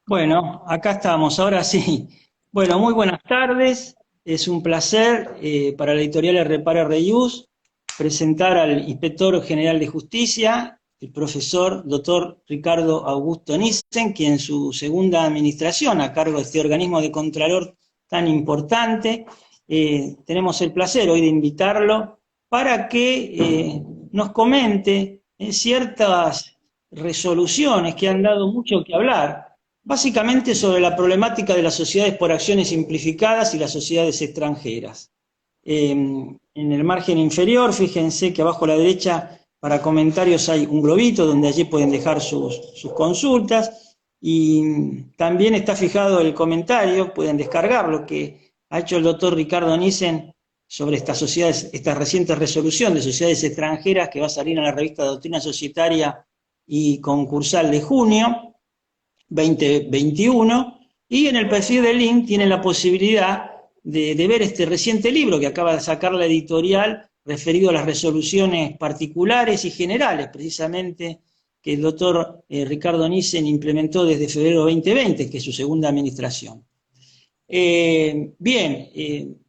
Bueno, acá estamos, ahora sí. Bueno, muy buenas tardes. Es un placer para la editorial Repara Reyús presentar al Inspector General de Justicia, el profesor doctor Ricardo Augusto Nissen, quien en su segunda administración a cargo de este organismo de Contralor tan importante, tenemos el placer hoy de invitarlo para que nos comente ciertas resoluciones que han dado mucho que hablar básicamente sobre la problemática de las sociedades por acciones simplificadas y las sociedades extranjeras. En el margen inferior, fíjense que abajo a la derecha para comentarios hay un globito donde allí pueden dejar sus consultas y también está fijado el comentario, pueden descargar lo que ha hecho el doctor Ricardo Nissen sobre estas sociedades, esta reciente resolución de sociedades extranjeras que va a salir en la revista Doctrina Societaria y Concursal de junio 2021, y en el perfil de link tienen la posibilidad de ver este reciente libro que acaba de sacar la editorial referido a las resoluciones particulares y generales, precisamente, que el doctor Ricardo Nissen implementó desde febrero 2020, que es su segunda administración. Bien,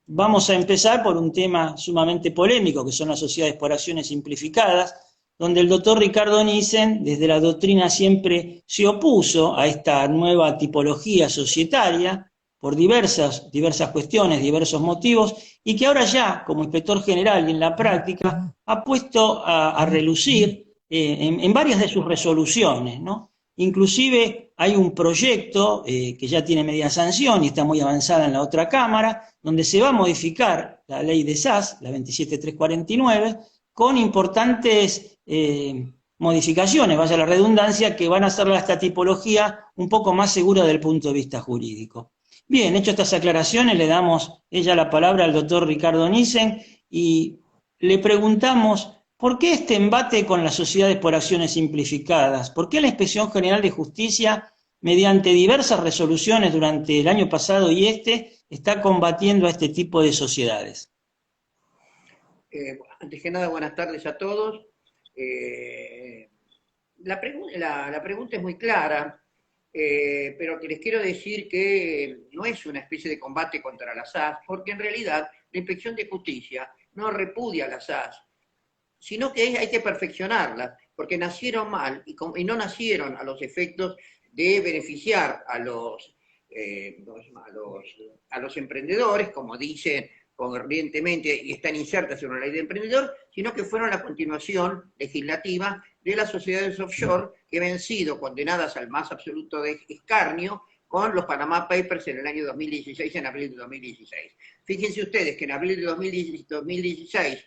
vamos a empezar por un tema sumamente polémico, que son las sociedades por acciones simplificadas, donde el doctor Ricardo Nissen, desde la doctrina, siempre se opuso a esta nueva tipología societaria por diversas cuestiones, diversos motivos, y que ahora ya, como inspector general y en la práctica, ha puesto a relucir en varias de sus resoluciones, ¿no? Inclusive hay un proyecto que ya tiene media sanción y está muy avanzada en la otra Cámara, donde se va a modificar la ley de SAS, la 27349, con importantes modificaciones, vaya la redundancia, que van a hacer esta tipología un poco más segura desde el punto de vista jurídico. Bien, hecho estas aclaraciones, le damos ella la palabra al doctor Ricardo Nissen y le preguntamos ¿por qué este embate con las sociedades por acciones simplificadas? ¿Por qué la Inspección General de Justicia, mediante diversas resoluciones durante el año pasado y está combatiendo a este tipo de sociedades? Antes que nada, buenas tardes a todos. La pregunta es muy clara, pero que les quiero decir que no es una especie de combate contra las SAS, porque en realidad la Inspección de Justicia no repudia las SAS, sino que hay que perfeccionarlas, porque nacieron mal y no nacieron a los efectos de beneficiar a los emprendedores, como dicen corrientemente y están insertas en una ley de emprendedor, sino que fueron la continuación legislativa de las sociedades offshore que habían sido condenadas al más absoluto de escarnio con los Panama Papers en el año 2016, en abril de 2016. Fíjense ustedes que en abril de 2016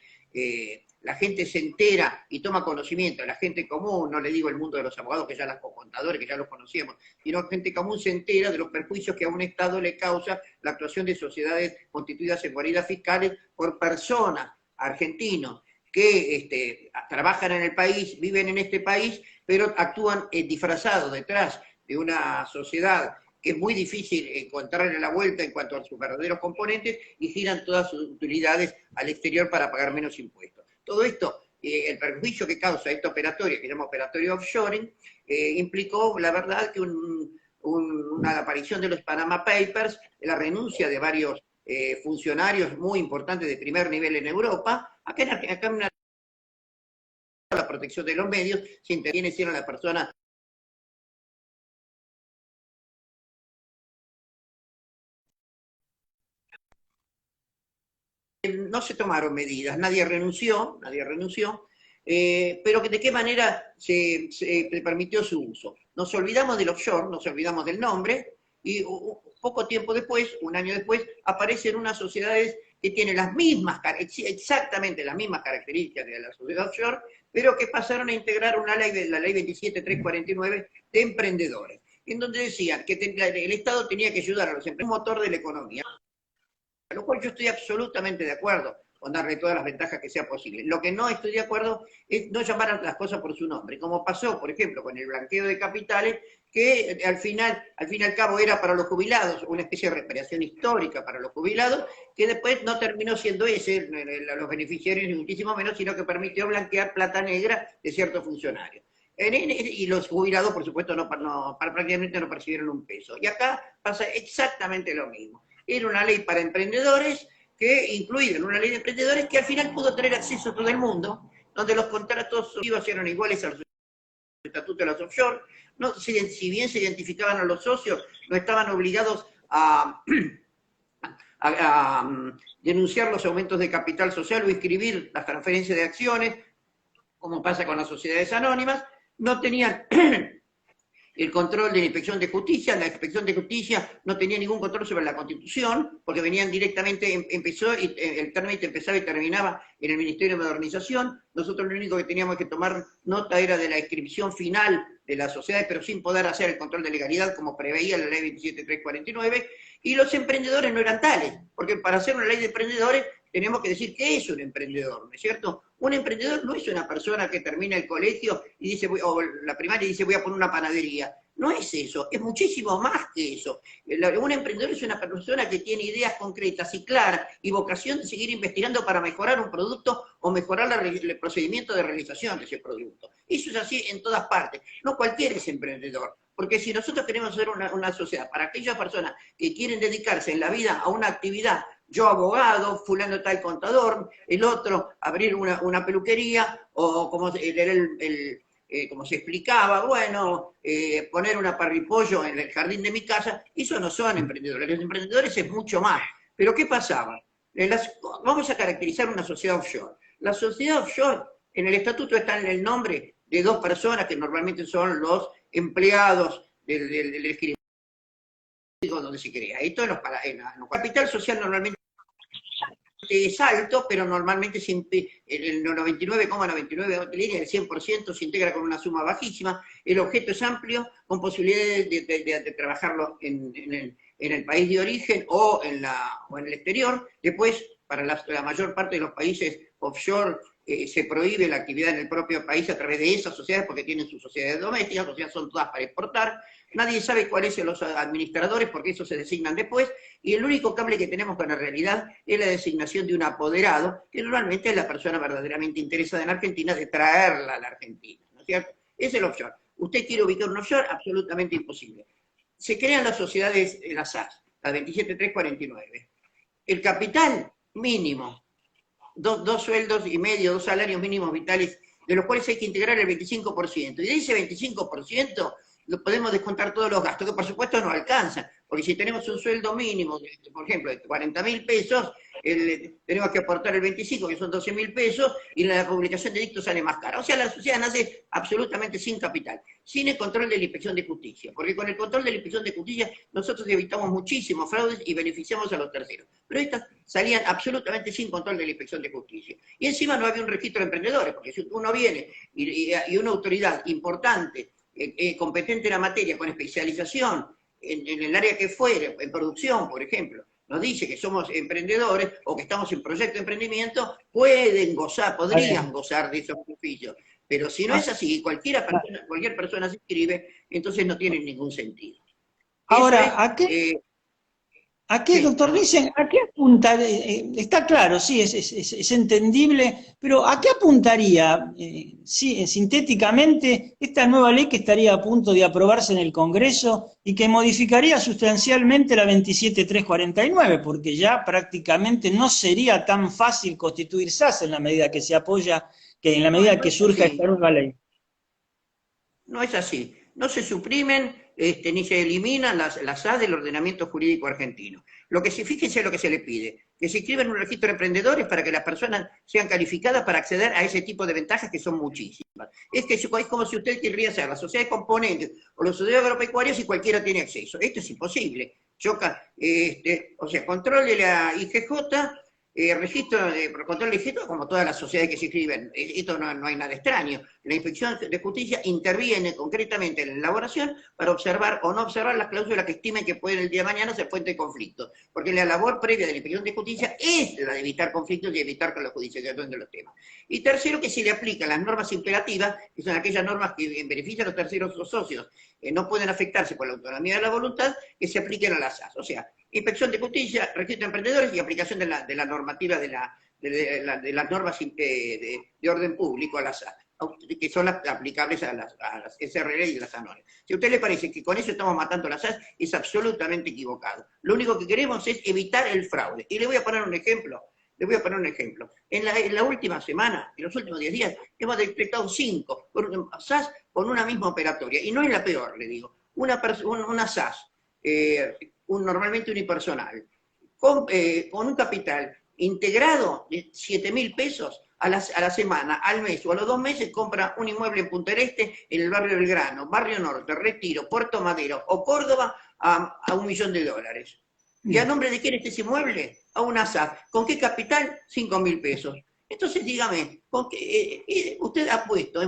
la gente se entera y toma conocimiento, la gente común, no le digo el mundo de los abogados, que ya los contadores, que ya los conocíamos, sino gente común se entera de los perjuicios que a un Estado le causa la actuación de sociedades constituidas en guaridas fiscales por personas, argentinos, que trabajan en el país, viven en este país, pero actúan disfrazados detrás de una sociedad que es muy difícil encontrarle la vuelta en cuanto a sus verdaderos componentes y giran todas sus utilidades al exterior para pagar menos impuestos. Todo esto, el perjuicio que causa esta operatoria, que se llama operatorio offshoring, implicó, la verdad, que una aparición de los Panama Papers, la renuncia de varios funcionarios muy importantes de primer nivel en Europa. Acá en la protección de los medios se interviene siendo la persona no se tomaron medidas, nadie renunció, pero que de qué manera se permitió su uso. Nos olvidamos del offshore, nos olvidamos del nombre, y poco tiempo después, un año después, aparecen unas sociedades que tienen las mismas, exactamente las mismas características de la sociedad offshore, pero que pasaron a integrar una ley, la ley 27349 de emprendedores, en donde decían que el Estado tenía que ayudar a los emprendedores, motor de la economía, a lo cual yo estoy absolutamente de acuerdo con darle todas las ventajas que sea posible. Lo que no estoy de acuerdo es no llamar a las cosas por su nombre, como pasó, por ejemplo, con el blanqueo de capitales, que al fin y al cabo era para los jubilados, una especie de reparación histórica para los jubilados, que después no terminó siendo ese, los beneficiarios ni muchísimo menos, sino que permitió blanquear plata negra de ciertos funcionarios. Y los jubilados, por supuesto, prácticamente no percibieron un peso. Y acá pasa exactamente lo mismo. Era una ley para emprendedores, que incluida en una ley de emprendedores, que al final pudo tener acceso a todo el mundo, donde los contratos eran iguales a los estatutos de las offshore. No, si bien se identificaban a los socios, no estaban obligados a denunciar los aumentos de capital social o inscribir las transferencias de acciones, como pasa con las sociedades anónimas. No tenían el control de la Inspección de Justicia. La Inspección de Justicia no tenía ningún control sobre la Constitución, porque venían directamente, el trámite empezaba y terminaba en el Ministerio de Modernización. Nosotros lo único que teníamos que tomar nota era de la inscripción final de las sociedades, pero sin poder hacer el control de legalidad como preveía la ley 27349, y los emprendedores no eran tales, porque para hacer una ley de emprendedores tenemos que decir qué es un emprendedor, ¿no es cierto? Un emprendedor no es una persona que termina el colegio y dice, o la primaria y dice voy a poner una panadería. No es eso, es muchísimo más que eso. Un emprendedor es una persona que tiene ideas concretas y claras y vocación de seguir investigando para mejorar un producto o mejorar el procedimiento de realización de ese producto. Eso es así en todas partes. No cualquiera es emprendedor. Porque si nosotros queremos hacer una sociedad para aquellas personas que quieren dedicarse en la vida a una actividad, yo abogado, fulano tal contador, el otro abrir una peluquería, o como como se explicaba, bueno, poner una parripollo en el jardín de mi casa, eso no son emprendedores. Los emprendedores es mucho más. Pero ¿qué pasaba? Vamos a caracterizar una sociedad offshore. La sociedad offshore, en el estatuto está en el nombre de dos personas que normalmente son los empleados del escritorio donde se crea. Esto en los capital social normalmente es alto, pero normalmente el 99,99 el 100% se integra con una suma bajísima. El objeto es amplio, con posibilidades de trabajarlo en el país de origen o en el exterior. Después, para la mayor parte de los países offshore, se prohíbe la actividad en el propio país a través de esas sociedades porque tienen sus sociedades domésticas, o sea, son todas para exportar. Nadie sabe cuáles son los administradores porque esos se designan después, y el único cable que tenemos con la realidad es la designación de un apoderado, que normalmente es la persona verdaderamente interesada en Argentina de traerla a la Argentina, ¿no es cierto? Es el offshore. ¿Usted quiere ubicar un offshore? Absolutamente imposible. Se crean las sociedades, las SAS, las 27349. El capital mínimo, dos sueldos y medio, 2 salarios mínimos vitales, de los cuales hay que integrar el 25%. Y de ese 25% lo podemos descontar todos los gastos, que por supuesto no alcanzan, porque si tenemos un sueldo mínimo, por ejemplo, de 40.000 pesos, tenemos que aportar el 25, que son 12.000 pesos, y la publicación de dictos sale más cara. O sea, la sociedad nace absolutamente sin capital, sin el control de la Inspección de Justicia, porque con el control de la Inspección de Justicia nosotros evitamos muchísimos fraudes y beneficiamos a los terceros. Pero estas salían absolutamente sin control de la Inspección de Justicia. Y encima no había un registro de emprendedores, porque si uno viene y una autoridad importante, competente en la materia, con especialización en el área que fuere, en producción, por ejemplo, nos dice que somos emprendedores o que estamos en proyecto de emprendimiento, podrían gozar de esos beneficios. Pero si no es así, cualquier persona se inscribe, entonces no tiene ningún sentido. Ahora, ¿a qué, doctor Nissen, a qué apunta? Está claro, sí, es entendible, pero ¿a qué apuntaría, sintéticamente, esta nueva ley que estaría a punto de aprobarse en el Congreso y que modificaría sustancialmente la 27349? Porque ya prácticamente no sería tan fácil constituir SAS en la medida que se apoya, que en la medida que surja esta nueva ley. No es así. No se suprimen ni se eliminan las SAS del ordenamiento jurídico argentino. Fíjense lo que se le pide, que se inscriban en un registro de emprendedores para que las personas sean calificadas para acceder a ese tipo de ventajas que son muchísimas. Es como si usted querría hacer la sociedad de componentes o los sociedades agropecuarios y cualquiera tiene acceso. Esto es imposible. Control de la IGJ, registro de control de registro, como todas las sociedades que se inscriben. Esto no hay nada extraño. La Inspección de Justicia interviene concretamente en la elaboración para observar o no observar las cláusulas que estimen que pueden el día de mañana ser fuente de conflicto. Porque la labor previa de la Inspección de Justicia es la de evitar conflictos y evitar que la judicialización de los temas. Y tercero, que se le aplican las normas imperativas, que son aquellas normas que en beneficio a los terceros o socios no pueden afectarse por la autonomía de la voluntad, que se apliquen a las SAS. O sea, Inspección de Justicia, registro de emprendedores y aplicación de la normativa de las normas de orden público a la SAS. que son las aplicables a las SRL y las ANORE. Si a usted le parece que con eso estamos matando las SAS, es absolutamente equivocado. Lo único que queremos es evitar el fraude. Y le voy a poner un ejemplo. En la última semana, en los últimos 10 días, hemos detectado 5 SAS con una misma operatoria. Y no es la peor, le digo. Una SAS, normalmente unipersonal, con un capital integrado de 7.000 pesos a la semana, al mes o a los 2 meses, compra un inmueble en Punta del Este, en el barrio Belgrano, Barrio Norte, Retiro, Puerto Madero o Córdoba a $1.000.000. ¿Y a nombre de quién está ese inmueble? A una SAF. ¿Con qué capital? 5.000 pesos. Entonces, dígame, usted ha puesto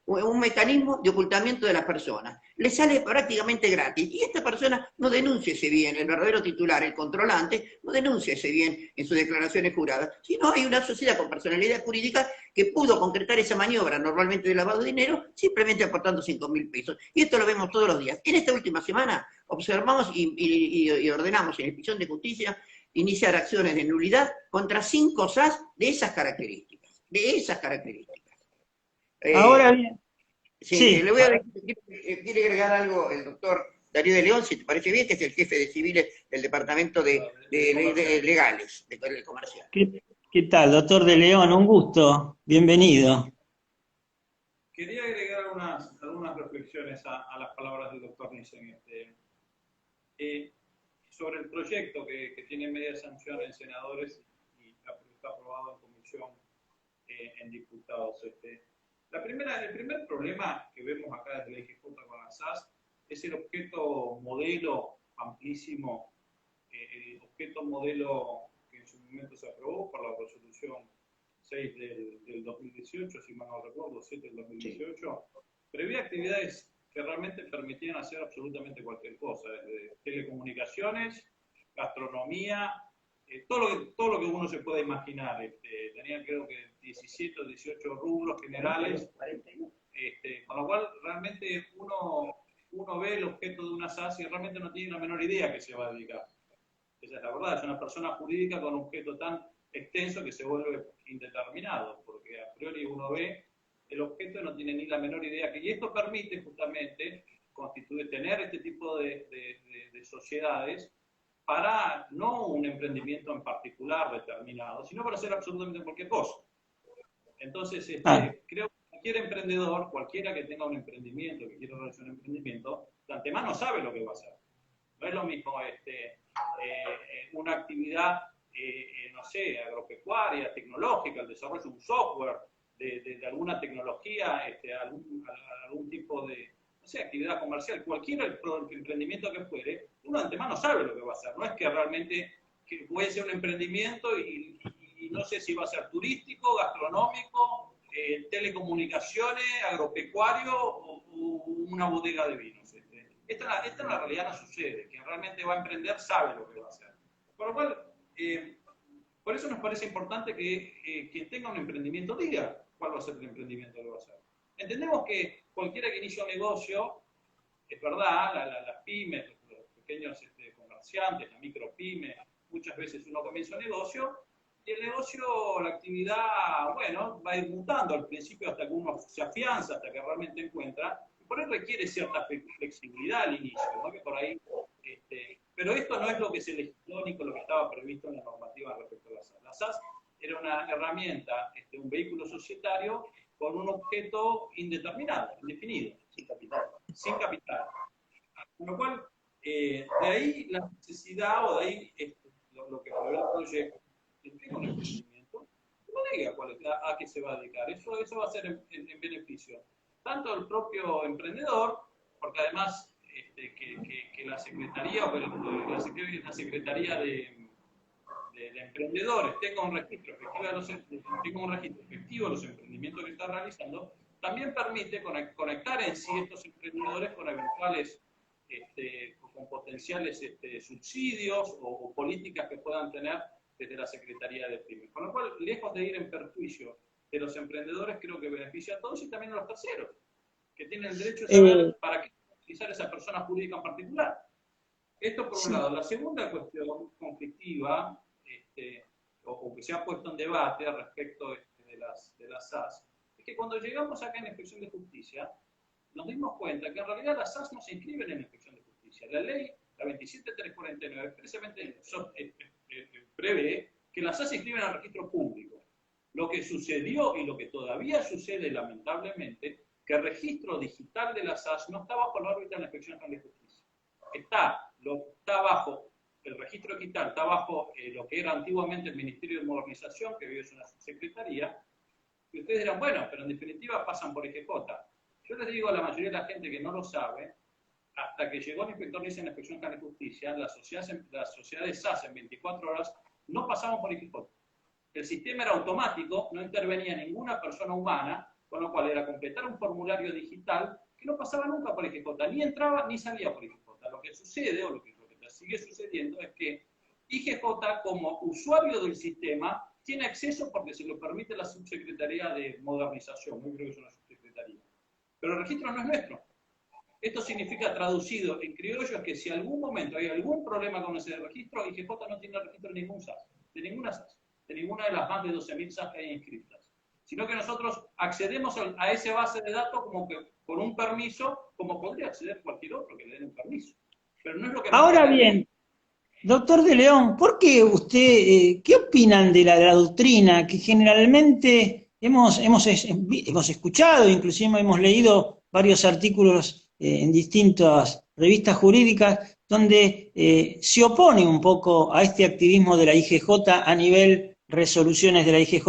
un mecanismo de ocultamiento de las personas. Le sale prácticamente gratis. Y esta persona no denuncia ese bien, el verdadero titular, el controlante, no denuncia ese bien en sus declaraciones juradas. Sino hay una sociedad con personalidad jurídica que pudo concretar esa maniobra, normalmente de lavado de dinero, simplemente aportando 5.000 pesos. Y esto lo vemos todos los días. En esta última semana observamos y ordenamos en la Inspección de Justicia iniciar acciones de nulidad contra 5 SAS de esas características. Ahora bien, Sí, le sí, voy a decir, quiere agregar algo el doctor Darío de León, si te parece bien, que es el jefe de civiles del Departamento de Legales, de Comercial. ¿qué tal, doctor De León? Un gusto, bienvenido. Quería agregar algunas reflexiones a las palabras del doctor Nissen. Sobre el proyecto que tiene media sanción en senadores y está aprobado en comisión en diputados. El primer problema que vemos acá desde la IGJ con la SAS es el objeto modelo amplísimo, el objeto modelo que en su momento se aprobó por la resolución 6 del 2018, si mal no recuerdo, 7 del 2018, prevé actividades que realmente permitían hacer absolutamente cualquier cosa, desde telecomunicaciones, gastronomía, todo lo que uno se pueda imaginar. Tenían creo que 17 o 18 rubros generales, con lo cual realmente uno ve el objeto de una SAS y realmente no tiene la menor idea a qué se va a dedicar. Esa es la verdad, es una persona jurídica con un objeto tan extenso que se vuelve indeterminado, porque a priori uno ve el objeto y no tiene ni la menor idea. Y esto permite justamente tener este tipo de sociedades para no un emprendimiento en particular determinado, sino para hacer absolutamente cualquier cosa. Entonces, creo que cualquier emprendedor, cualquiera que tenga un emprendimiento, que quiera realizar un emprendimiento, de antemano sabe lo que va a hacer. No es lo mismo una actividad, no sé, agropecuaria, tecnológica, el desarrollo de un software, de alguna tecnología, algún tipo de, no sé, actividad comercial, cualquier emprendimiento que fuere, uno de antemano sabe lo que va a hacer. No es que realmente que puede ser un emprendimiento y no sé si va a ser turístico, gastronómico, telecomunicaciones, agropecuario o una bodega de vinos. Esta en la realidad no sucede. Quien realmente va a emprender sabe lo que va a hacer. Por lo cual, por eso nos parece importante que quien tenga un emprendimiento diga cuál va a ser el emprendimiento que va a hacer. Entendemos que cualquiera que inicia un negocio, es verdad, las pymes, los pequeños comerciantes, la micropyme, muchas veces uno comienza un negocio y el negocio, la actividad, bueno, va a ir mutando al principio hasta que uno se afianza, hasta que realmente encuentra. Por ahí requiere cierta flexibilidad al inicio, ¿no? Que por ahí, pero esto no es lo que se legisló ni con lo que estaba previsto en la normativa respecto a la SAS. La SAS era una herramienta, un vehículo societario con un objeto indeterminado, indefinido, sin capital. Sin capital. Con lo cual, de ahí la necesidad, o de ahí lo que prevé el proyecto, que tenga un emprendimiento, no diga a qué se va a dedicar. Eso va a ser en beneficio tanto del propio emprendedor, porque además que la Secretaría o la Secretaría de Emprendedores tenga un registro efectivo de los emprendimientos que está realizando, también permite conectar en sí estos emprendedores con eventuales, con potenciales subsidios o políticas que puedan tener desde la Secretaría de Pymes. Con lo cual, lejos de ir en perjuicio de los emprendedores, creo que beneficia a todos y también a los terceros, que tienen el derecho de saber para qué utilizar esa persona jurídica en particular. Esto por un lado. La segunda cuestión conflictiva, o que se ha puesto en debate respecto de las SAS, es que cuando llegamos acá en la Inspección de Justicia, nos dimos cuenta que en realidad las SAS no se inscriben en la Inspección de Justicia. La ley, la 27349, expresamente prevé que las SAS se inscriben al registro público. Lo que sucedió y lo que todavía sucede, lamentablemente, que el registro digital de las SAS no está bajo la órbita de la Inspección General de Justicia. Está bajo el registro digital, está bajo lo que era antiguamente el Ministerio de Modernización, que hoy es una subsecretaría, y ustedes dirán, bueno, pero en definitiva pasan por IGJ. Yo les digo a la mayoría de la gente que no lo sabe, hasta que llegó el inspector Nissen en la Inspección General de Justicia, las sociedades SAS en 24 horas no pasaban por IGJ. El sistema era automático, no intervenía ninguna persona humana, con lo cual era completar un formulario digital que no pasaba nunca por IGJ, ni entraba ni salía por IGJ. Lo que sucede, o lo que sigue sucediendo, es que IGJ, como usuario del sistema, tiene acceso porque se lo permite la Subsecretaría de Modernización, muy creo que es una subsecretaría. Pero el registro no es nuestro. Esto significa, traducido en criollo, que si en algún momento hay algún problema con ese registro, IGJ no tiene registro de ningún SAS, de ninguna SAS, de ninguna de las más de 12.000 SAS que hay inscritas. Sino que nosotros accedemos a esa base de datos como que con un permiso, como podría acceder cualquier otro que le den un permiso. Pero no es lo que Ahora bien, doctor de León, ¿por qué usted, qué opinan de la doctrina que generalmente hemos escuchado, inclusive hemos leído varios artículos en distintas revistas jurídicas, donde se opone un poco a este activismo de la IGJ a nivel resoluciones de la IGJ?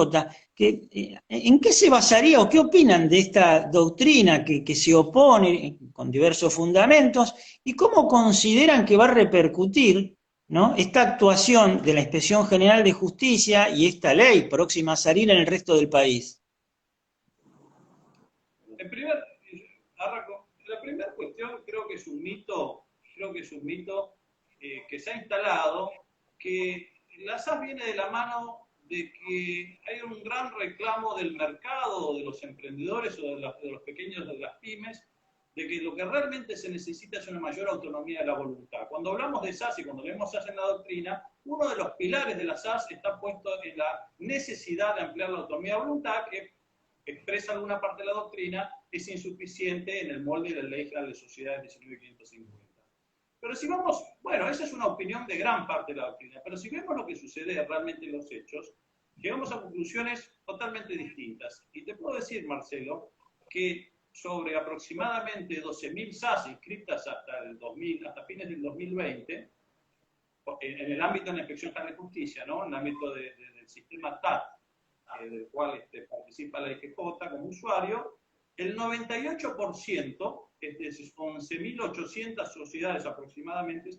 ¿En qué se basaría o qué opinan de esta doctrina que se opone con diversos fundamentos y cómo consideran que va a repercutir, ¿no?, esta actuación de la Inspección General de Justicia y esta ley próxima a salir en el resto del país? La primera cuestión creo que es un mito, que se ha instalado, que la SAS viene de la mano de que hay un gran reclamo del mercado, de los emprendedores o de los pequeños, de las pymes, de que lo que realmente se necesita es una mayor autonomía de la voluntad. Cuando hablamos de SAS y cuando leemos SAS en la doctrina, uno de los pilares de la SAS está puesto en la necesidad de ampliar la autonomía de voluntad, que expresa alguna parte de la doctrina, es insuficiente en el molde de la Ley General de Sociedades 19.550. Pero si vamos, bueno, esa es una opinión de gran parte de la doctrina, pero si vemos lo que sucede realmente en los hechos, llegamos a conclusiones totalmente distintas. Y te puedo decir, Marcelo, que sobre aproximadamente 12.000 SAS inscritas hasta fines del 2020, en el ámbito de la Inspección General de Justicia, ¿no?, en el ámbito del sistema TAT, del cual participa la IGJ como usuario, el 98%, es decir, 11.800 sociedades aproximadamente,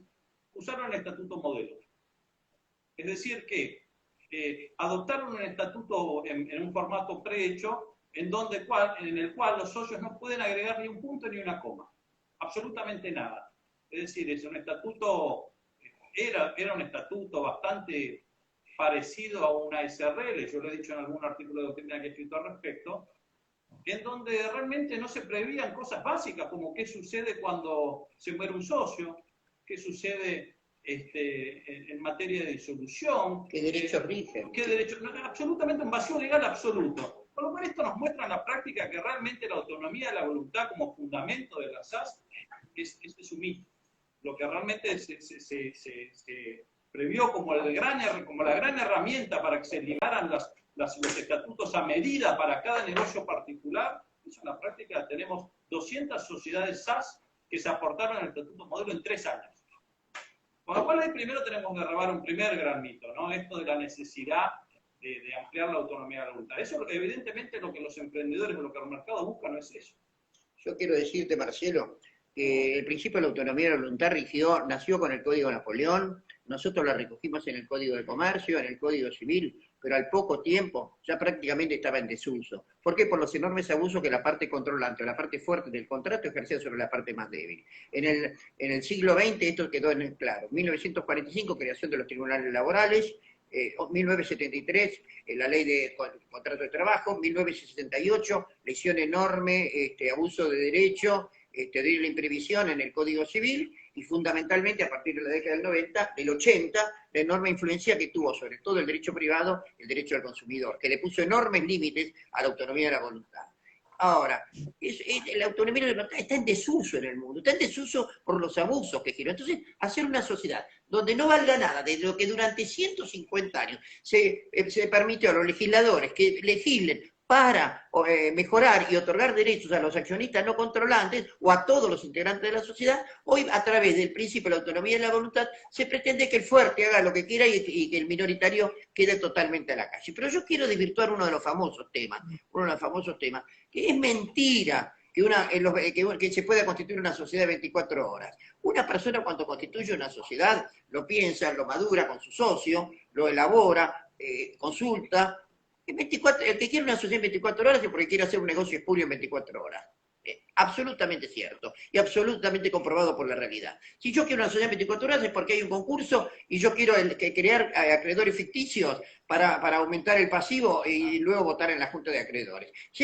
usaron el estatuto modelo. Es decir, que adoptaron un estatuto en un formato prehecho, en el cual los socios no pueden agregar ni un punto ni una coma. Absolutamente nada. Es decir, es un estatuto, era un estatuto bastante parecido a una SRL, yo lo he dicho en algún artículo de doctrina que he escrito al respecto, en donde realmente no se prevían cosas básicas como qué sucede cuando se muere un socio, qué sucede en materia de disolución. ¿Qué derechos rigen? ¿Qué derechos? No, absolutamente un vacío legal absoluto. Por lo cual esto nos muestra en la práctica que realmente la autonomía de la voluntad como fundamento de la SAS es un mito. Lo que realmente se previó como la gran herramienta para que se ligaran los estatutos a medida para cada negocio particular, eso en la práctica tenemos 200 sociedades SAS que se aportaron al estatuto modelo en 3 años. Con lo cual ahí primero tenemos que derribar un primer gran mito, ¿no? Esto de la necesidad de ampliar la autonomía de la voluntad. Eso evidentemente lo que los emprendedores o lo que el mercado busca no es eso. Yo quiero decirte, Marcelo, que el principio de la autonomía de la voluntad nació con el Código Napoleón, nosotros la recogimos en el Código de Comercio, en el Código Civil, pero al poco tiempo ya prácticamente estaba en desuso. ¿Por qué? Por los enormes abusos que la parte controlante o la parte fuerte del contrato ejercía sobre la parte más débil. En el siglo XX esto quedó en claro. 1945, creación de los tribunales laborales, 1973, la ley de contrato de trabajo, 1968, lesión enorme, abuso de derecho, de la imprevisión en el Código Civil y fundamentalmente a partir de la década del 90, del 80, la enorme influencia que tuvo sobre todo el derecho privado, el derecho del consumidor, que le puso enormes límites a la autonomía de la voluntad. Ahora, la autonomía de la voluntad está en desuso en el mundo, está en desuso por los abusos que generó. Entonces, hacer una sociedad donde no valga nada de lo que durante 150 años se permitió a los legisladores que legislen para mejorar y otorgar derechos a los accionistas no controlantes o a todos los integrantes de la sociedad, hoy a través del principio de la autonomía de la voluntad se pretende que el fuerte haga lo que quiera y que el minoritario quede totalmente a la calle. Pero yo quiero desvirtuar uno de los famosos temas, que es mentira que se pueda constituir una sociedad de 24 horas. Una persona cuando constituye una sociedad lo piensa, lo madura con su socio, lo elabora, consulta. El que quiere una sociedad en 24 horas es porque quiere hacer un negocio espurio en 24 horas. Absolutamente cierto y absolutamente comprobado por la realidad. Si yo quiero una sociedad en 24 horas es porque hay un concurso y yo quiero crear acreedores ficticios para aumentar el pasivo y luego votar en la Junta de Acreedores. Si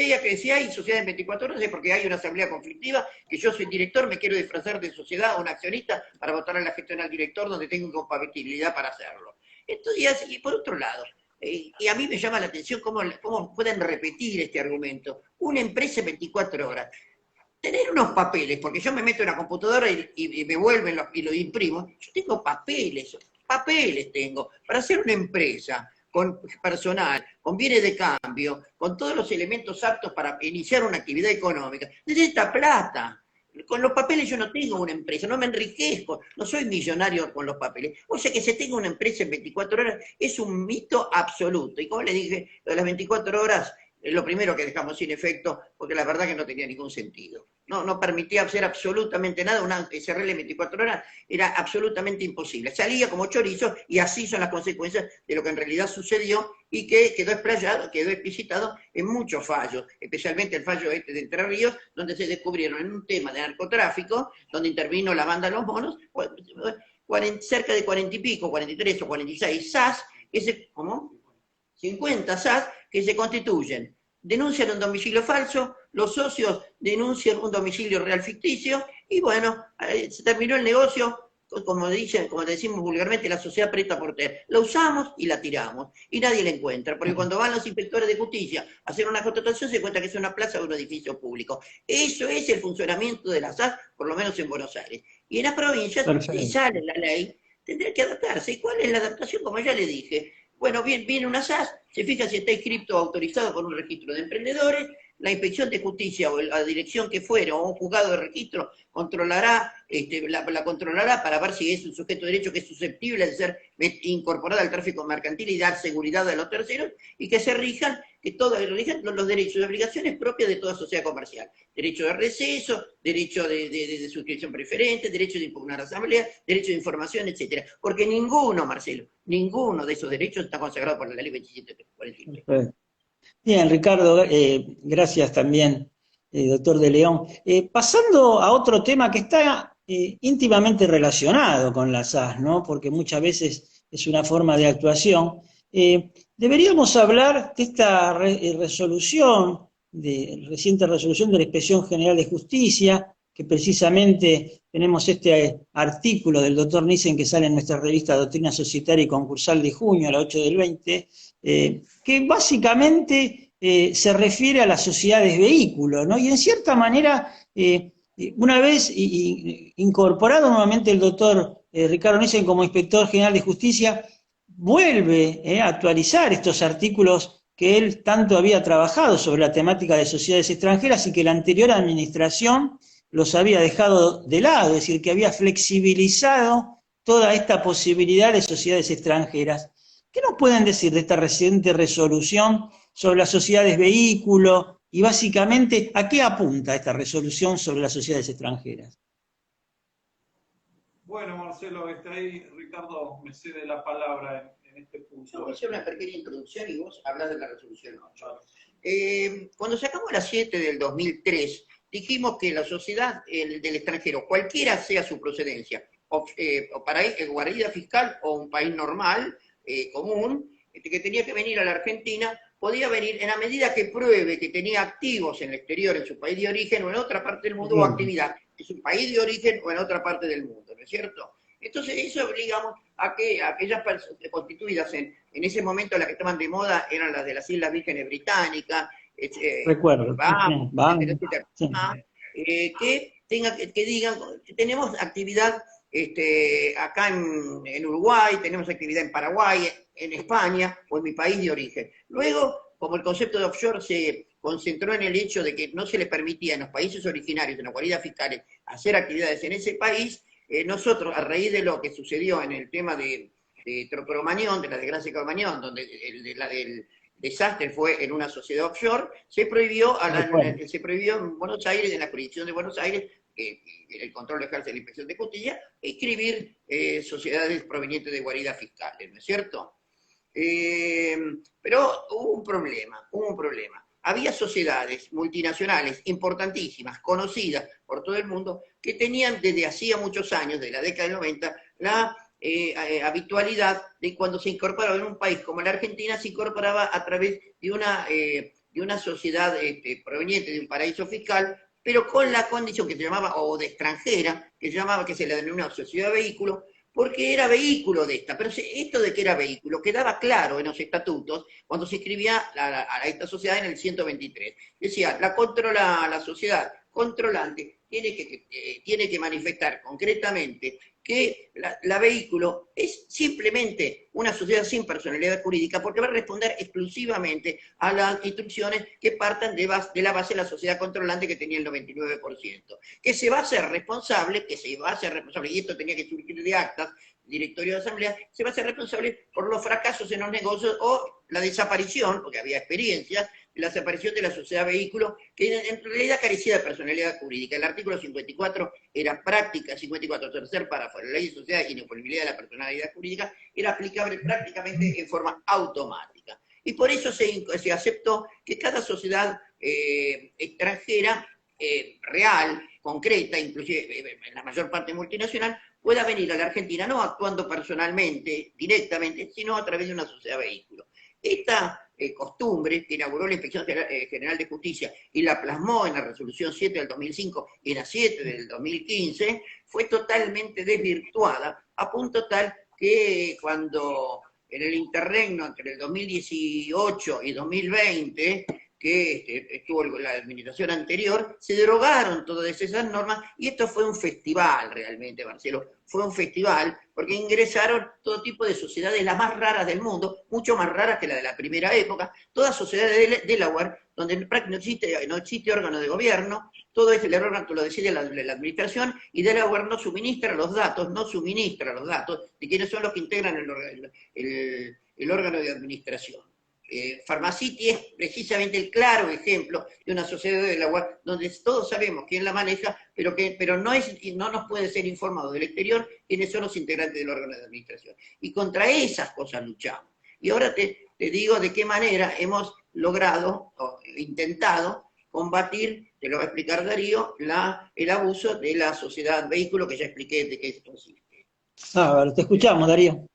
hay sociedad en 24 horas es porque hay una asamblea conflictiva, que yo soy director, me quiero disfrazar de sociedad o un accionista para votar en la gestión al director donde tengo incompatibilidad para hacerlo. Entonces, y por otro lado, y a mí me llama la atención cómo pueden repetir este argumento. Una empresa en 24 horas. Tener unos papeles, porque yo me meto en la computadora y me vuelven y lo imprimo. Yo tengo papeles tengo, para hacer una empresa con personal, con bienes de cambio, con todos los elementos aptos para iniciar una actividad económica. Necesita plata. Con los papeles yo no tengo una empresa, no me enriquezco, no soy millonario con los papeles. O sea que se tenga una empresa en 24 horas es un mito absoluto. Y como les dije, lo de las 24 horas es lo primero que dejamos sin efecto, porque la verdad que no tenía ningún sentido. No permitía hacer absolutamente nada, una SRL en 24 horas era absolutamente imposible. Salía como chorizo y así son las consecuencias de lo que en realidad sucedió y que quedó explayado, quedó explicitado en muchos fallos, especialmente el fallo de Entre Ríos, donde se descubrieron en un tema de narcotráfico, donde intervino la banda Los Monos, cerca de 40 y pico, 43 o 46 SAS, ¿cómo? 50 SAS que se constituyen. Denuncian un domicilio falso, los socios denuncian un domicilio real ficticio, y bueno, se terminó el negocio, como decimos vulgarmente, la sociedad preta por ter. La usamos y la tiramos, y nadie la encuentra, porque cuando van los inspectores de justicia a hacer una constatación se cuenta que es una plaza o un edificio público. Eso es el funcionamiento de la SAS, por lo menos en Buenos Aires. Y en las provincias, si sale la ley, tendrá que adaptarse. ¿Y cuál es la adaptación? Como ya le dije, bueno, viene una SAS, se fija si está inscrito o autorizado por un registro de emprendedores, la inspección de justicia o la dirección que fuera o un juzgado de registro controlará, la controlará para ver si es un sujeto de derecho que es susceptible de ser incorporado al tráfico mercantil y dar seguridad a los terceros, y que se rijan los derechos y obligaciones propias de toda sociedad comercial. Derecho de receso, derecho de suscripción preferente, derecho de impugnar asamblea, derecho de información, etc. Porque ninguno, Marcelo, ninguno de esos derechos está consagrado por la ley 2743. Bien, Ricardo, gracias también, doctor de León. Pasando a otro tema que está íntimamente relacionado con la SAS, ¿no? Porque muchas veces es una forma de actuación. Deberíamos hablar de esta reciente resolución de la Inspección General de Justicia, que precisamente tenemos este artículo del doctor Nissen que sale en nuestra revista Doctrina Societaria y Concursal de junio, la 8 del 20, que básicamente se refiere a las sociedades vehículo, ¿no? Y en cierta manera, una vez incorporado nuevamente el doctor Ricardo Nissen como Inspector General de Justicia, vuelve a actualizar estos artículos que él tanto había trabajado sobre la temática de sociedades extranjeras y que la anterior administración los había dejado de lado, es decir, que había flexibilizado toda esta posibilidad de sociedades extranjeras. ¿Qué nos pueden decir de esta reciente resolución sobre las sociedades vehículo y básicamente a qué apunta esta resolución sobre las sociedades extranjeras? Bueno, Marcelo, está ahí, Ricardo me cede la palabra en este punto. Yo voy a hacer una pequeña introducción y vos hablas de la resolución 8. Cuando sacamos la 7 del 2003, dijimos que la sociedad del extranjero, cualquiera sea su procedencia, o para guarida fiscal o un país normal, común, que tenía que venir a la Argentina podía venir en la medida que pruebe que tenía activos en el exterior, en su país de origen o en otra parte del mundo, o Bien. actividad en su país de origen o en otra parte del mundo, ¿no es cierto? Entonces eso obligamos a que aquellas personas constituidas en ese momento las que estaban de moda eran las de las Islas Vírgenes Británicas, Recuerdo. Bahamas, Bien, va. etcétera, etcétera. Sí. Que digan, tenemos actividad acá en Uruguay, tenemos actividad en Paraguay, en España o en mi país de origen. Luego, como el concepto de offshore se concentró en el hecho de que no se les permitía en los países originarios, en las guaridas fiscales, hacer actividades en ese país, nosotros, a raíz de lo que sucedió en el tema de Cromañón, de la desgracia de Cromañón, donde del desastre fue en una sociedad offshore, se prohibió en Buenos Aires, en la jurisdicción de Buenos Aires, el control de ejerce la inspección de justicia, escribir sociedades provenientes de guaridas fiscales, ¿no es cierto? Pero hubo un problema. Había sociedades multinacionales importantísimas, conocidas por todo el mundo, que tenían desde hacía muchos años, de la década del 90, la habitualidad de cuando se incorporaba en un país como la Argentina, se incorporaba a través de una sociedad proveniente de un paraíso fiscal, pero con la condición que se llamaba, o de extranjera, que se le denominaba sociedad vehículo, porque era vehículo de esta. Pero esto de que era vehículo quedaba claro en los estatutos cuando se escribía a esta sociedad en el 123. Decía, la sociedad controlante tiene que manifestar concretamente que la vehículo es simplemente una sociedad sin personalidad jurídica porque va a responder exclusivamente a las instrucciones que partan de la base de la sociedad controlante que tenía el 99%. Que se va a hacer responsable, y esto tenía que surgir de actas, directorio de asamblea, se va a hacer responsable por los fracasos en los negocios o la desaparición, porque había experiencias, la desaparición de la sociedad vehículo, que en realidad carecía de personalidad jurídica. El artículo 54 era práctica, 54 tercer párrafo de la ley de sociedad y disponibilidad de la personalidad jurídica, era aplicable prácticamente en forma automática. Y por eso se aceptó que cada sociedad extranjera, real, concreta, inclusive en la mayor parte multinacional, pueda venir a la Argentina no actuando personalmente, directamente, sino a través de una sociedad vehículo. Esta costumbre que inauguró la Inspección General de Justicia y la plasmó en la resolución 7 del 2005 y la 7 del 2015, fue totalmente desvirtuada, a punto tal que cuando en el interregno entre el 2018 y 2020, que estuvo la administración anterior, se derogaron todas esas normas y esto fue un festival realmente, Marcelo, fue un festival porque ingresaron todo tipo de sociedades, las más raras del mundo, mucho más raras que la de la primera época, todas sociedades de Delaware, donde no existe órgano de gobierno, todo es el órgano que lo decide la administración, y Delaware no suministra los datos de quiénes son los que integran el órgano de administración. Pharmacity es precisamente el claro ejemplo de una sociedad de Delaware donde todos sabemos quién la maneja, pero no nos puede ser informado del exterior quiénes son los integrantes del órgano de administración. Y contra esas cosas luchamos. Y ahora te digo de qué manera hemos logrado, o intentado, combatir, te lo va a explicar Darío, el abuso de la sociedad vehículo, que ya expliqué de qué consiste. A ver, te escuchamos, Darío.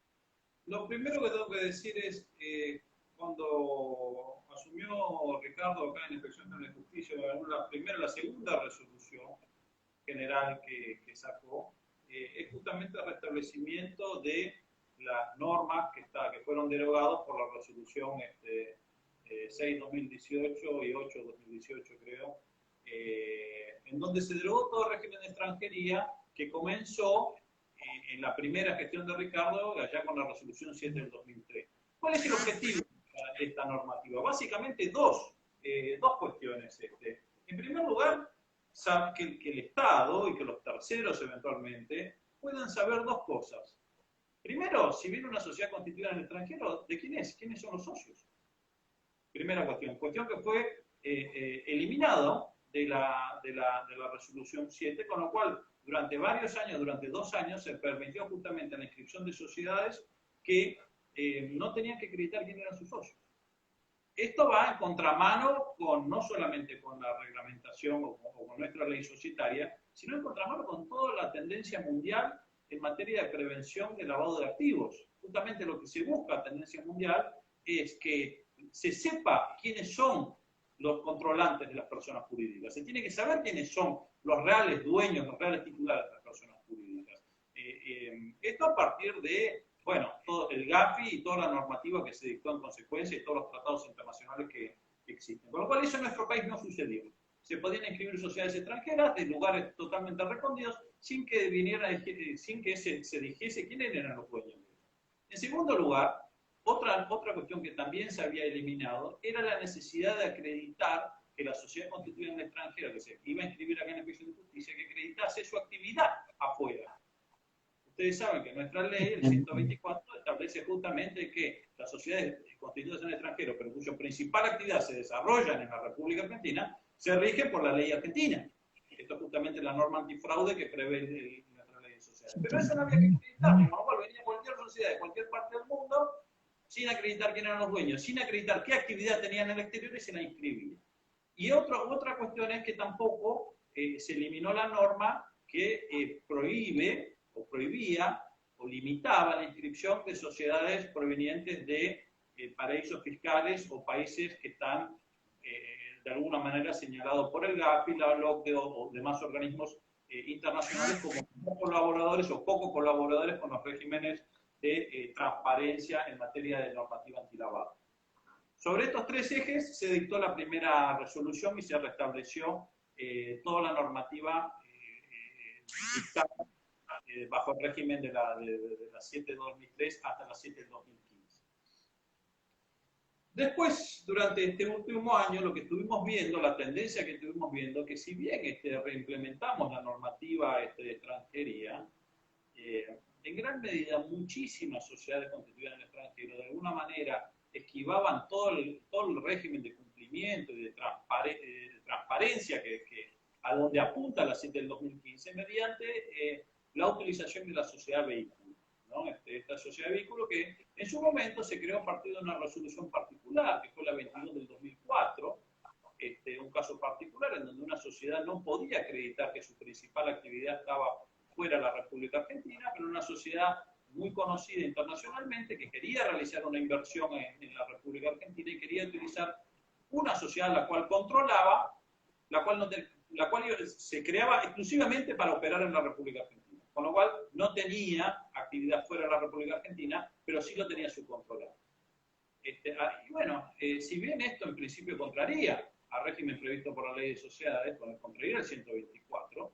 Lo primero que tengo que decir es cuando asumió Ricardo acá en la Inspección General de Justicia, la segunda resolución general que sacó, es justamente el restablecimiento de las normas que fueron derogadas por la resolución 6-2018 y 8-2018, creo, en donde se derogó todo el régimen de extranjería que comenzó en la primera gestión de Ricardo, allá con la resolución 7 del 2003. ¿Cuál es el objetivo de esta normativa? Básicamente dos cuestiones. En primer lugar, que el Estado y que los terceros eventualmente puedan saber dos cosas. Primero, si viene una sociedad constituida en el extranjero, ¿de quién es? ¿Quiénes son los socios? Primera cuestión. Cuestión que fue eliminado de la resolución 7, con lo cual durante varios años, durante 2 años, se permitió justamente la inscripción de sociedades que no tenían que acreditar quién eran sus socios. Esto va en contramano no solamente con la reglamentación o con nuestra ley societaria, sino en contramano con toda la tendencia mundial en materia de prevención del lavado de activos. Justamente lo que se busca, tendencia mundial, es que se sepa quiénes son los controlantes de las personas jurídicas. Se tiene que saber quiénes son los reales dueños, los reales titulares de las personas jurídicas. Esto a partir de, bueno, todo el GAFI y toda la normativa que se dictó en consecuencia y todos los tratados internacionales que existen. Con lo cual eso en nuestro país no sucedió. Se podían inscribir sociedades extranjeras de lugares totalmente respondidos sin que se dijese quiénes eran los dueños. En segundo lugar, otra cuestión que también se había eliminado era la necesidad de acreditar que la sociedad constituida en el extranjero que se iba a inscribir acá en el juicio de justicia, que acreditase su actividad afuera. Ustedes saben que nuestra ley, el 124, establece justamente que las sociedades constituidas en el extranjero, pero cuya principal actividad se desarrollan en la República Argentina, se rigen por la ley argentina. Esto es justamente la norma antifraude que prevé nuestra ley de sociedades. Pero eso no había que acreditarlo, ¿no? Venía cualquier sociedad de cualquier parte del mundo sin acreditar quién eran los dueños, sin acreditar qué actividad tenían en el exterior y se la inscribía. Y otra cuestión es que tampoco se eliminó la norma que prohibía o limitaba la inscripción de sociedades provenientes de paraísos fiscales o países que están de alguna manera señalados por el GAFI, la OCDE o demás organismos internacionales como no colaboradores o poco colaboradores con los regímenes de transparencia en materia de normativa antilavado. Sobre estos tres ejes se dictó la primera resolución y se restableció toda la normativa dictada bajo el régimen de la 7 de 2003 hasta la 7 de 2015. Después, durante este último año, lo que estuvimos viendo, la tendencia que estuvimos viendo, que si bien reimplementamos la normativa de extranjería, en gran medida muchísimas sociedades constituidas en el extranjero de alguna manera esquivaban todo el régimen de cumplimiento y de transparencia a donde apunta la 7 del 2015 mediante la utilización de la sociedad vehículo, ¿no? Esta sociedad vehículo que en su momento se creó a partir de una resolución particular, que fue la 22 del 2004, un caso particular en donde una sociedad no podía acreditar que su principal actividad estaba fuera de la República Argentina, pero una sociedad muy conocida internacionalmente que quería realizar una inversión en la República Argentina y quería utilizar una sociedad la cual controlaba, la cual se creaba exclusivamente para operar en la República Argentina. Con lo cual no tenía actividad fuera de la República Argentina, pero sí lo tenía subcontrolado. Y bueno, si bien esto en principio contraría al régimen previsto por la ley de sociedades, contraría el 124,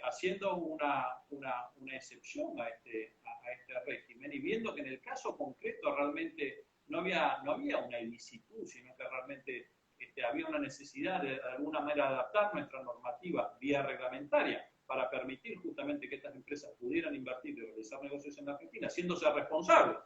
haciendo una excepción a este régimen y viendo que en el caso concreto realmente no había una ilicitud, sino que realmente había una necesidad de alguna manera adaptar nuestra normativa vía reglamentaria para permitir justamente que estas empresas pudieran invertir y realizar negocios en la Argentina, haciéndose responsables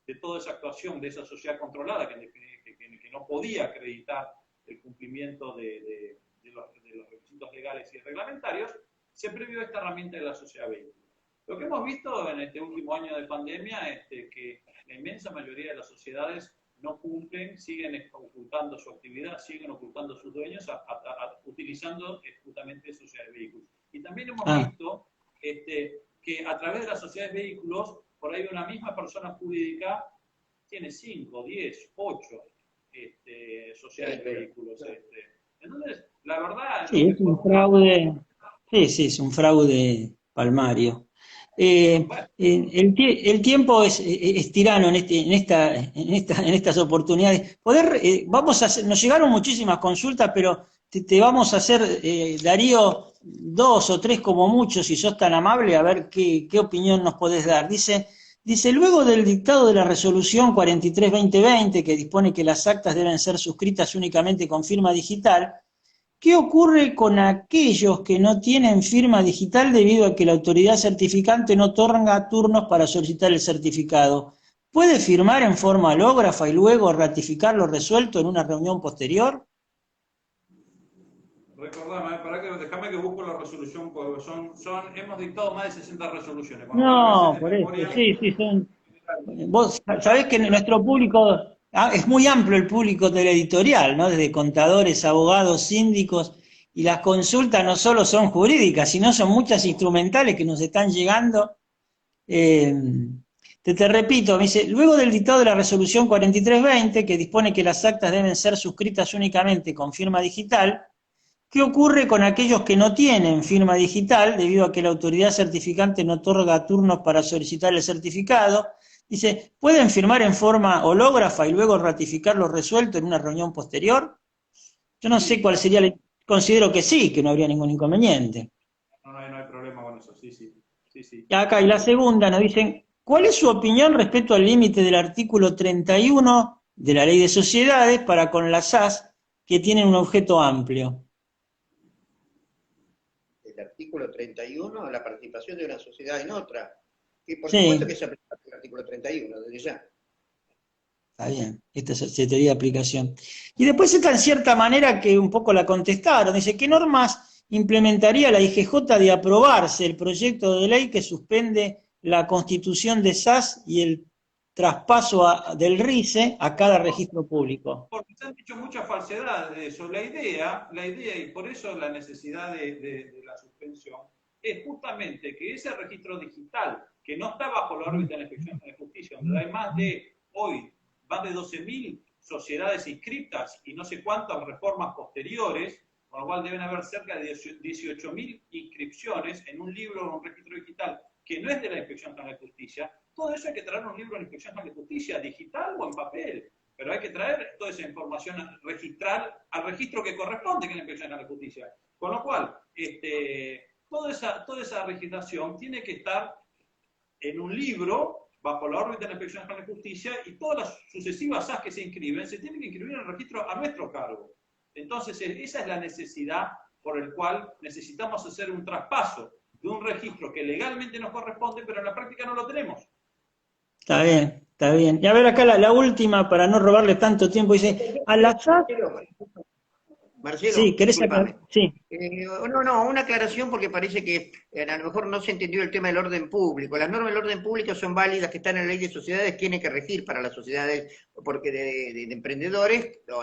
de toda esa actuación de esa sociedad controlada que no podía acreditar el cumplimiento de los requisitos legales y reglamentarios, se previó esta herramienta de la sociedad vehículo. Lo que hemos visto en este último año de pandemia es que la inmensa mayoría de las sociedades no cumplen, siguen ocultando su actividad, siguen ocultando sus dueños, utilizando justamente sociedades vehículos. Y también hemos visto que a través de las sociedades vehículos, por ahí una misma persona jurídica tiene 5, 10, 8 sociedades vehículos. Entonces, la verdad... Sí, es un fraude. Sí, es un fraude palmario. El tiempo es tirano en estas oportunidades. Nos llegaron muchísimas consultas, pero te vamos a hacer, Darío, 2 o 3 como mucho, si sos tan amable, a ver qué opinión nos podés dar. Dice, luego del dictado de la resolución 43-2020, que dispone que las actas deben ser suscritas únicamente con firma digital, ¿qué ocurre con aquellos que no tienen firma digital debido a que la autoridad certificante no otorga turnos para solicitar el certificado? ¿Puede firmar en forma hológrafa y luego ratificar lo resuelto en una reunión posterior? Recordame, déjame que busco la resolución, porque hemos dictado más de 60 resoluciones. No, por eso, sí, son... Vos sabés que nuestro público... es muy amplio el público del editorial, ¿no? Desde contadores, abogados, síndicos, y las consultas no solo son jurídicas, sino son muchas instrumentales que nos están llegando. te repito, me dice, luego del dictado de la resolución 4320, que dispone que las actas deben ser suscritas únicamente con firma digital, ¿qué ocurre con aquellos que no tienen firma digital, debido a que la autoridad certificante no otorga turnos para solicitar el certificado? Dice, ¿pueden firmar en forma hológrafa y luego ratificar lo resuelto en una reunión posterior? Yo no sé cuál sería, considero que sí, que no habría ningún inconveniente. No hay problema con eso, sí, sí. Sí, sí. Acá, y la segunda nos dicen, ¿cuál es su opinión respecto al límite del artículo 31 de la Ley de Sociedades para con las SAS que tienen un objeto amplio? El artículo 31, la participación de una sociedad en otra. Y por Sí, supuesto que se aplica el artículo 31, desde ya. está bien, esta se teoría de aplicación. Y después está en cierta manera que un poco la contestaron, dice, ¿qué normas implementaría la IGJ de aprobarse el proyecto de ley que suspende la constitución de SAS y el traspaso del RICE a cada registro público? Porque se han dicho muchas falsedades de eso. La idea, y por eso la necesidad de la suspensión, es justamente que ese registro digital, que no está bajo la órbita de la Inspección de Justicia, donde hay más de 12.000 sociedades inscritas y no sé cuántas reformas posteriores, con lo cual deben haber cerca de 18.000 inscripciones en un libro o un registro digital que no es de la Inspección General de Justicia. Todo eso hay que traer un libro de la Inspección General de Justicia, digital o en papel, pero hay que traer toda esa información registral al registro que corresponde, que es la Inspección General de Justicia. Con lo cual, toda esa registración tiene que estar en un libro bajo la órbita de la Inspección General de Justicia, y todas las sucesivas SAS que se inscriben se tienen que inscribir en el registro a nuestro cargo. Entonces, esa es la necesidad por el cual necesitamos hacer un traspaso de un registro que legalmente nos corresponde, pero en la práctica no lo tenemos. Está bien, está bien. Y a ver acá la última, para no robarle tanto tiempo, dice, a la SAS... Marcelo, Sí, ¿querés discúlpame. aclarar? Sí. No, una aclaración porque parece que a lo mejor no se entendió el tema del orden público. Las normas del orden público son válidas, que están en la ley de sociedades, tienen que regir para las sociedades porque de emprendedores, o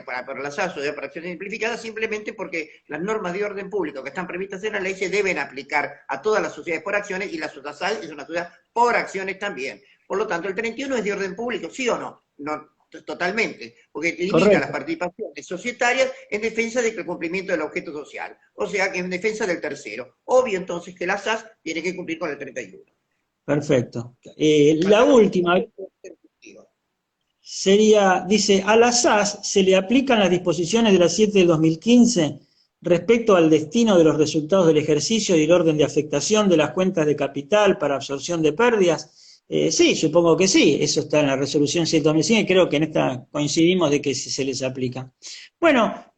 para las SAS o para acciones simplificadas, simplemente porque las normas de orden público que están previstas en la ley se deben aplicar a todas las sociedades por acciones, y la SOSASAL es una sociedad por acciones también. Por lo tanto, el 31 es de orden público, ¿sí o no? No, totalmente, porque limita Correcto. las participaciones societarias en defensa del cumplimiento del objeto social, o sea que en defensa del tercero. Obvio entonces que la SAS tiene que cumplir con el 31. Perfecto. La última sería, dice, a la SAS se le aplican las disposiciones de la 7 del 2015 respecto al destino de los resultados del ejercicio y el orden de afectación de las cuentas de capital para absorción de pérdidas. Sí, supongo que sí, eso está en la resolución 7.2005 y creo que en esta coincidimos de que sí se les aplica. Bueno,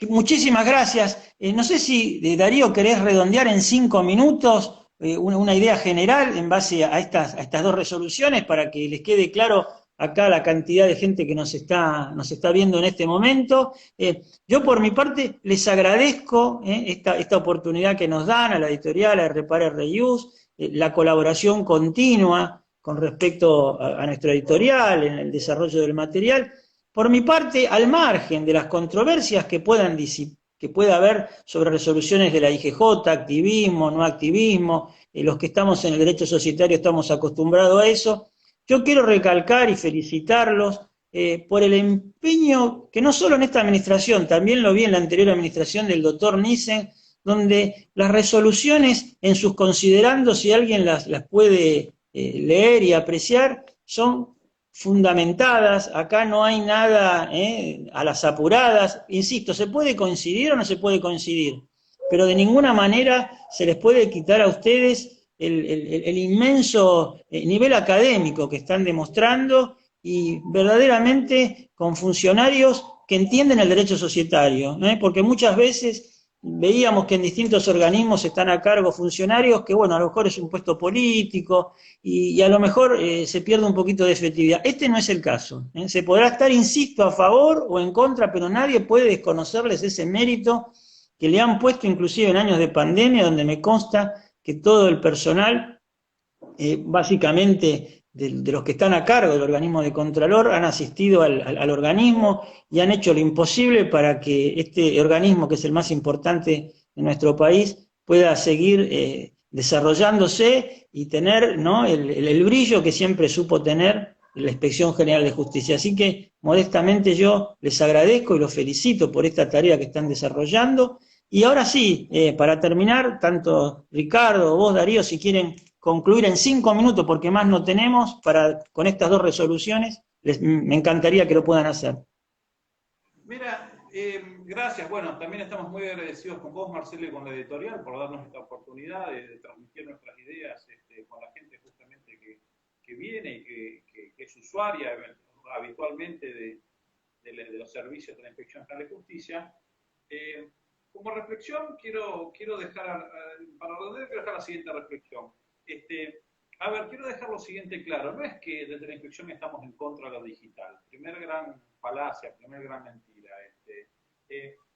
muchísimas gracias. No sé si, Darío, querés redondear en 5 minutos una idea general en base a estas dos resoluciones para que les quede claro acá la cantidad de gente que nos está viendo en este momento. Yo por mi parte les agradezco esta oportunidad que nos dan a la editorial, a Repare Reuse, la colaboración continua con respecto a nuestra editorial, en el desarrollo del material. Por mi parte, al margen de las controversias que pueda haber sobre resoluciones de la IGJ, activismo, no activismo, los que estamos en el derecho societario estamos acostumbrados a eso, yo quiero recalcar y felicitarlos por el empeño que no solo en esta administración, también lo vi en la anterior administración del doctor Nissen, donde las resoluciones en sus considerandos, si alguien las puede leer y apreciar, son fundamentadas. Acá no hay nada a las apuradas. Insisto, ¿se puede coincidir o no se puede coincidir? Pero de ninguna manera se les puede quitar a ustedes el inmenso nivel académico que están demostrando, y verdaderamente con funcionarios que entienden el derecho societario, porque muchas veces veíamos que en distintos organismos están a cargo funcionarios que, bueno, a lo mejor es un puesto político y a lo mejor se pierde un poquito de efectividad. Este no es el caso. Se podrá estar, insisto, a favor o en contra, pero nadie puede desconocerles ese mérito que le han puesto inclusive en años de pandemia, donde me consta que todo el personal, básicamente de los que están a cargo del organismo de Contralor, han asistido al organismo y han hecho lo imposible para que este organismo, que es el más importante de nuestro país, pueda seguir desarrollándose y tener, ¿no?, el brillo que siempre supo tener la Inspección General de Justicia. Así que, modestamente, yo les agradezco y los felicito por esta tarea que están desarrollando. Y ahora sí, para terminar, tanto Ricardo, vos, Darío, si quieren concluir en 5 minutos, porque más no tenemos, con estas 2 resoluciones, me encantaría que lo puedan hacer. Mira, gracias. Bueno, también estamos muy agradecidos con vos, Marcelo, y con la editorial por darnos esta oportunidad de transmitir nuestras ideas con la gente justamente que viene y que es usuaria habitualmente de los servicios de la Inspección General de Justicia. Como reflexión, quiero dejar, para redondear, quiero dejar la siguiente reflexión. A ver, quiero dejar lo siguiente claro. No es que desde la inspección estamos en contra de lo digital. Primer gran falacia, primer gran mentira.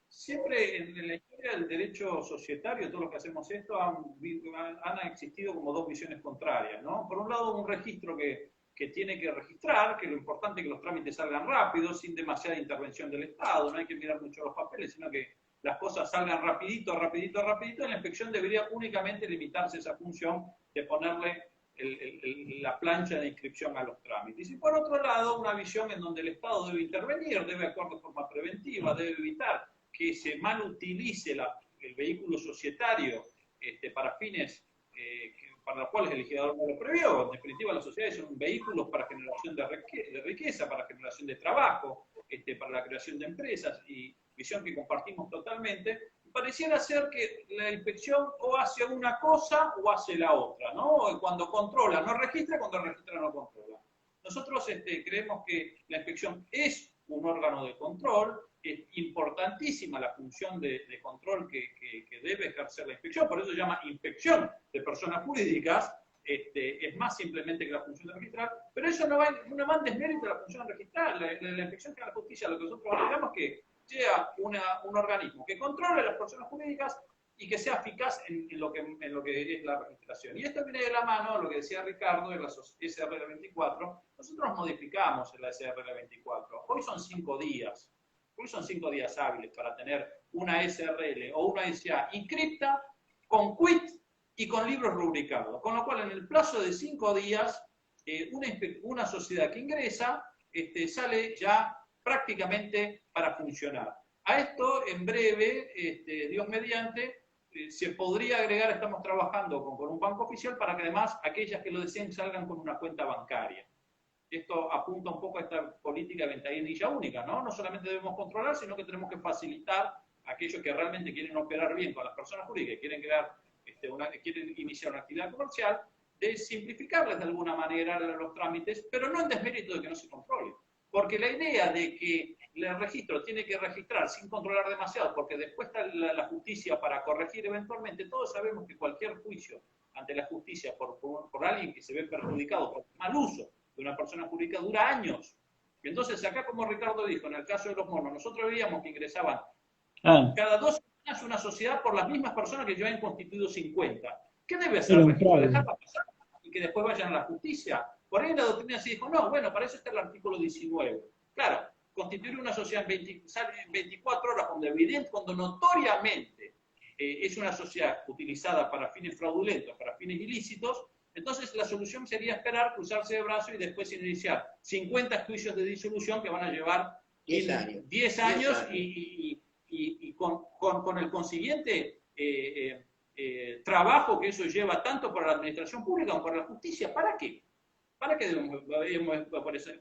Siempre en la historia del derecho societario, todos los que hacemos esto, han existido como 2 visiones contrarias, ¿no? Por un lado, un registro que tiene que registrar, que lo importante es que los trámites salgan rápido, sin demasiada intervención del Estado, no hay que mirar mucho los papeles, sino que las cosas salgan rapidito, rapidito, rapidito, y la inspección debería únicamente limitarse a esa función de ponerle la plancha de inscripción a los trámites. Y por otro lado, una visión en donde el Estado debe intervenir, debe actuar de forma preventiva, debe evitar que se mal utilice el vehículo societario para fines para los cuales el legislador no lo previó. En definitiva, las sociedades son vehículos para generación de riqueza, para generación de trabajo, para la creación de empresas, y visión que compartimos totalmente. Pareciera ser que la inspección o hace una cosa o hace la otra, ¿no? Cuando controla no registra, cuando registra no controla. Nosotros creemos que la inspección es un órgano de control, es importantísima la función de control que debe ejercer la inspección, por eso se llama inspección de personas jurídicas, es más simplemente que la función de registrar, pero eso no va en desmérito de la función de registrar. La Inspección General de Justicia, lo que nosotros valoramos es que sea un organismo que controle a las personas jurídicas y que sea eficaz en lo que es la registración. Y esto viene de la mano, lo que decía Ricardo, de la SRL 24. Nosotros modificamos la SRL 24. Hoy son 5 días. Hoy son 5 días hábiles para tener una SRL o una SA inscripta, con quit y con libros rubricados. Con lo cual, en el plazo de 5 días, una sociedad que ingresa sale ya prácticamente para funcionar. A esto, en breve, Dios mediante, se podría agregar, estamos trabajando con un banco oficial para que además aquellas que lo deseen salgan con una cuenta bancaria. Esto apunta un poco a esta política de ventanilla única, ¿no? No solamente debemos controlar, sino que tenemos que facilitar a aquellos que realmente quieren operar bien con las personas jurídicas, que quieren iniciar una actividad comercial, de simplificarles de alguna manera los trámites, pero no en desmérito de que no se controle. Porque la idea de que el registro tiene que registrar sin controlar demasiado, porque después está la justicia para corregir eventualmente, todos sabemos que cualquier juicio ante la justicia por alguien que se ve perjudicado por mal uso de una persona jurídica dura años. Entonces, acá, como Ricardo dijo, en el caso de los monos, nosotros veíamos que ingresaban cada 2 semanas una sociedad por las mismas personas que ya habían constituido 50. ¿Qué debe hacer el registro? ¿Dejarla pasar y que después vayan a la justicia? Por ahí la doctrina se dijo, no, bueno, para eso está el artículo 19. Claro, constituir una sociedad en 24 horas cuando notoriamente es una sociedad utilizada para fines fraudulentos, para fines ilícitos, entonces la solución sería esperar, cruzarse de brazos y después iniciar 50 juicios de disolución que van a llevar 10 años y con el consiguiente trabajo que eso lleva tanto para la administración pública como para la justicia. ¿Para qué? ¿Para qué debemos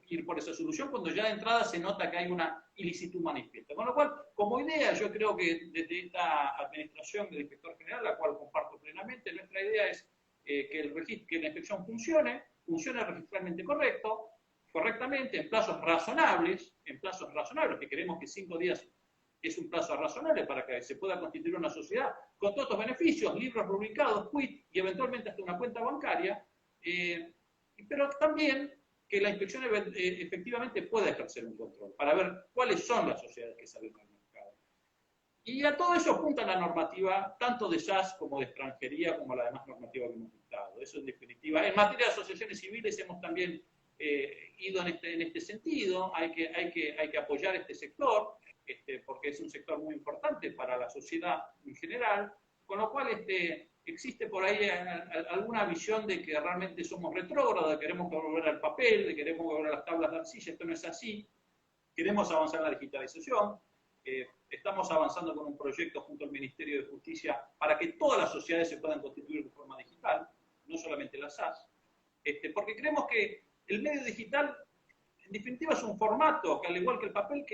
ir por esa solución cuando ya de entrada se nota que hay una ilicitud manifiesta? Con lo cual, como idea, yo creo que desde esta administración del inspector general, la cual comparto plenamente, nuestra idea es que la inspección funcione registralmente correctamente, en plazos razonables, que creemos que 5 días es un plazo razonable para que se pueda constituir una sociedad con todos estos beneficios, libros rubricados, quit y eventualmente hasta una cuenta bancaria, pero también que la inspección efectivamente pueda ejercer un control para ver cuáles son las sociedades que salen al mercado. Y a todo eso apunta la normativa, tanto de SAS como de extranjería, como la demás normativa que hemos dictado. Eso en definitiva. En materia de asociaciones civiles hemos también ido en este sentido. Hay que apoyar este sector, porque es un sector muy importante para la sociedad en general, con lo cual existe por ahí alguna visión de que realmente somos retrógrados, de que queremos volver al papel, de que queremos volver a las tablas de arcilla. Esto no es así. Queremos avanzar en la digitalización. Estamos avanzando con un proyecto junto al Ministerio de Justicia para que todas las sociedades se puedan constituir de forma digital, no solamente las SAS, porque creemos que el medio digital, en definitiva, es un formato que, al igual que el papel,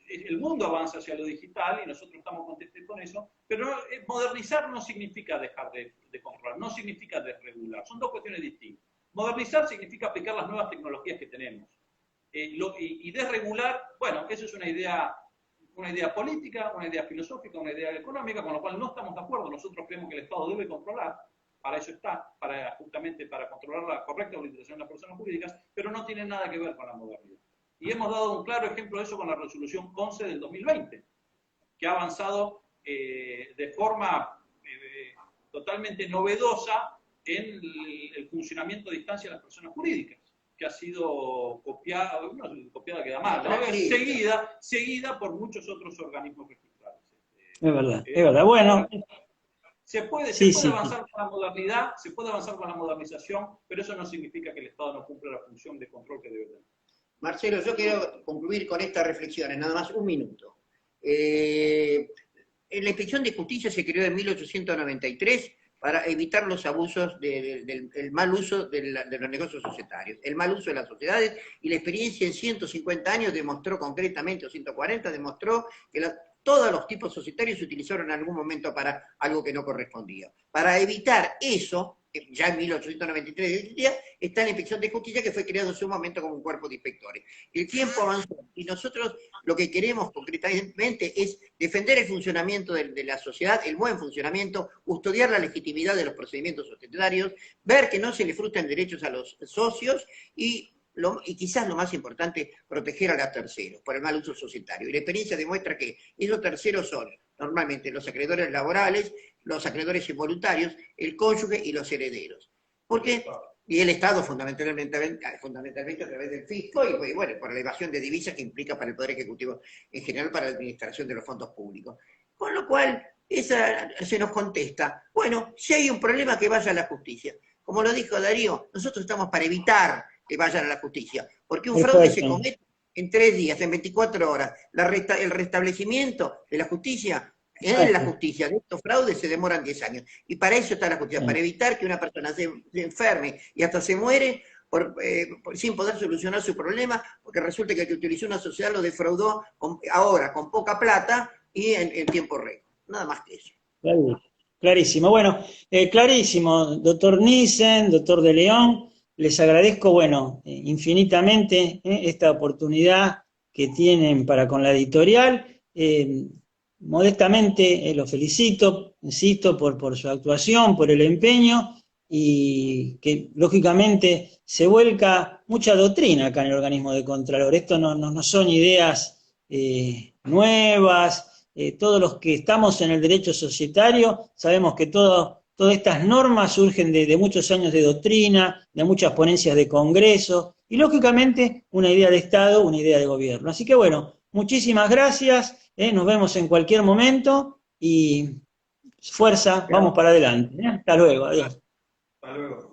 el mundo avanza hacia lo digital y nosotros estamos contentos con eso, pero modernizar no significa dejar de controlar, no significa desregular, son dos cuestiones distintas. Modernizar significa aplicar las nuevas tecnologías que tenemos. Y desregular, bueno, eso es una idea política, una idea filosófica, una idea económica, con lo cual no estamos de acuerdo. Nosotros creemos que el Estado debe controlar, para eso está, justamente para controlar la correcta utilización de las personas jurídicas, pero no tiene nada que ver con la modernidad. Y hemos dado un claro ejemplo de eso con la resolución 11 del 2020, que ha avanzado de forma totalmente novedosa en el funcionamiento a distancia de las personas jurídicas, que ha sido copiada, no, copiada queda mal, ¿no? seguida por muchos otros organismos registrados. Es verdad. Bueno. Se puede avanzar con la modernidad, se puede avanzar con la modernización, pero eso no significa que el Estado no cumpla la función de control que debe tener. Marcelo, yo quiero concluir con estas reflexiones, nada más un minuto. La Inspección de Justicia se creó en 1893 para evitar los abusos del mal uso de los negocios societarios, el mal uso de las sociedades, y la experiencia en 150 años demostró concretamente, o 140, demostró que todos los tipos societarios se utilizaron en algún momento para algo que no correspondía. Para evitar eso, ya en 1893 está la Inspección de Justicia, que fue creado en su momento como un cuerpo de inspectores. El tiempo avanzó y nosotros lo que queremos concretamente es defender el funcionamiento de la sociedad, el buen funcionamiento, custodiar la legitimidad de los procedimientos societarios, ver que no se le frustran derechos a los socios y quizás lo más importante, proteger a los terceros por el mal uso societario. Y la experiencia demuestra que esos terceros son normalmente los acreedores laborales, los acreedores involuntarios, el cónyuge y los herederos. Porque, y el Estado fundamentalmente a través del fisco y bueno, por la evasión de divisas que implica para el Poder Ejecutivo en general para la administración de los fondos públicos. Con lo cual, se nos contesta, bueno, si hay un problema que vaya a la justicia. Como lo dijo Darío, nosotros estamos para evitar que vayan a la justicia, porque un fraude se comete en 3 días, en 24 horas. El restablecimiento de la justicia, en la justicia de estos fraudes se demoran 10 años. Y para eso está la justicia, para evitar que una persona se enferme y hasta se muere sin poder solucionar su problema, porque resulta que el que utilizó una sociedad lo defraudó ahora con poca plata y en tiempo récord. Nada más que eso. Clarísimo. Bueno, clarísimo, doctor Nissen, doctor De León. Les agradezco, bueno, infinitamente esta oportunidad que tienen para con la editorial. Modestamente los felicito, insisto, por su actuación, por el empeño, y que lógicamente se vuelca mucha doctrina acá en el organismo de Contralor. Esto no son ideas nuevas. Todos los que estamos en el derecho societario sabemos que todas estas normas surgen de muchos años de doctrina, de muchas ponencias de congreso, y lógicamente una idea de Estado, una idea de gobierno. Así que bueno, muchísimas gracias, nos vemos en cualquier momento, y fuerza, vamos para adelante. Hasta luego, adiós. Hasta luego.